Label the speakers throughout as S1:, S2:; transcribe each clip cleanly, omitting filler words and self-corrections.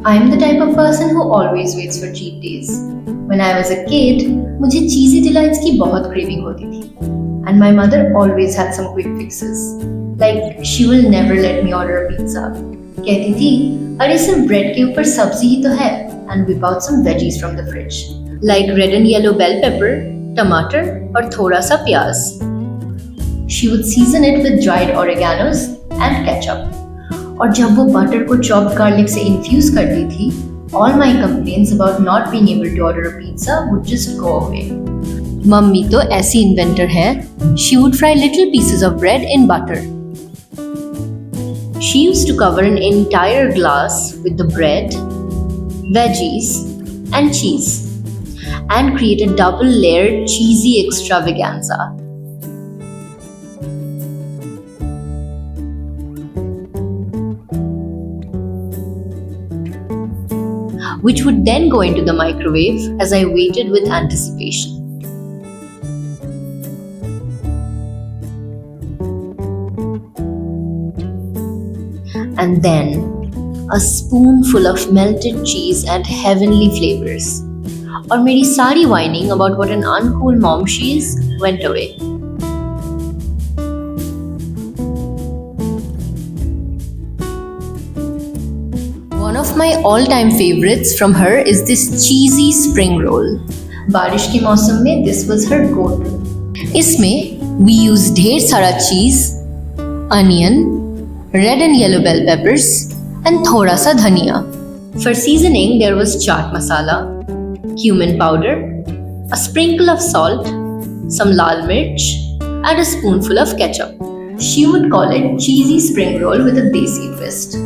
S1: I'm the type of person who always waits for cheat days. When I was a kid, मुझे cheesy delights की बहुत craving होती थी. And my mother always had some quick fixes. Like, she will never let me order a pizza. कहती थी, अरे सिर्फ bread के ऊपर सब्जी ही तो है. And whip out some veggies from the fridge. Like red and yellow bell pepper, tomato और थोड़ा सा प्याज. She would season it with dried oreganos and ketchup. और जब वो बटर को chopped garlic से infuse करती थी, all my complaints about not being able to order a pizza would just go away. Mummy तो ऐसी inventor है, she would fry little pieces of bread in butter. She used to cover an entire glass with the bread, veggies, and cheese, and create a double-layered cheesy extravaganza. Which would then go into the microwave as I waited with anticipation. And then, a spoonful of melted cheese and heavenly flavors. और मेरी सारी whining about what an uncool mom she is went away. One of my all-time favorites from her is this cheesy spring roll. बारिश के मौसम में this was her go-to. इसमें we use ढेर सारा cheese, onion, red and yellow bell peppers, and थोड़ा सा धनिया. For seasoning, there was chaat masala, cumin powder, a sprinkle of salt, some lal mirch, and a spoonful of ketchup. She would call it cheesy spring roll with a desi twist.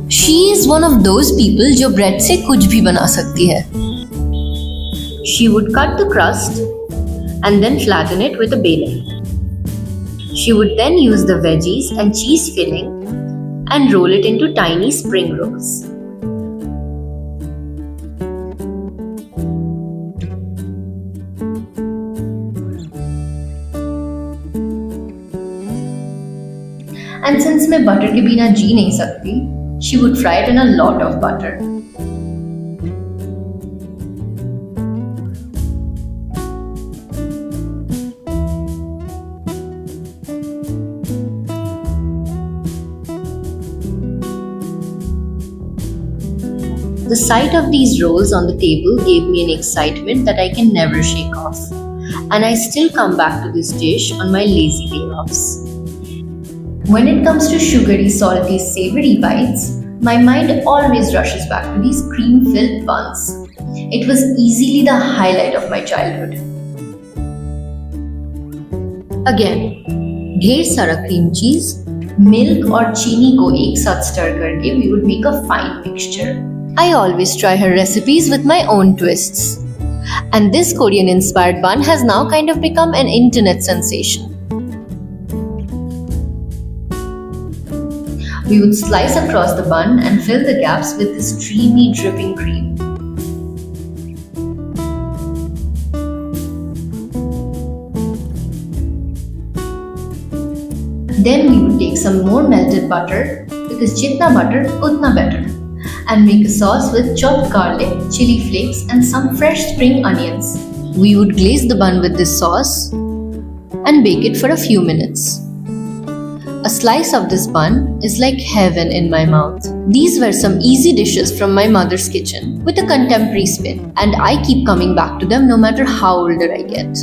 S1: She is one of those people जो bread से कुछ भी बना सकती है. She would cut the crust and then flatten it with a baler. She would then use the veggies and cheese filling and roll it into tiny spring rolls. And since मैं butter के बिना जी नहीं सकती, she would fry it in a lot of butter. The sight of these rolls on the table gave me an excitement that I can never shake off, and I still come back to this dish on my lazy day offs. When it comes to sugary, salty, savoury bites, my mind always rushes back to these cream-filled buns. It was easily the highlight of my childhood. Again, ढेर सारा cream cheese, milk और चीनी को एक साथ stir करके we would make a fine mixture. I always try her recipes with my own twists. And this Korean-inspired bun has now kind of become an internet sensation. We would slice across the bun and fill the gaps with this creamy, dripping cream. Then we would take some more melted butter, because jitna butter, utna better, and make a sauce with chopped garlic, chili flakes, and some fresh spring onions. We would glaze the bun with this sauce and bake it for a few minutes. A slice of this bun is like heaven in my mouth. These were some easy dishes from my mother's kitchen with a contemporary spin, and I keep coming back to them no matter how older I get.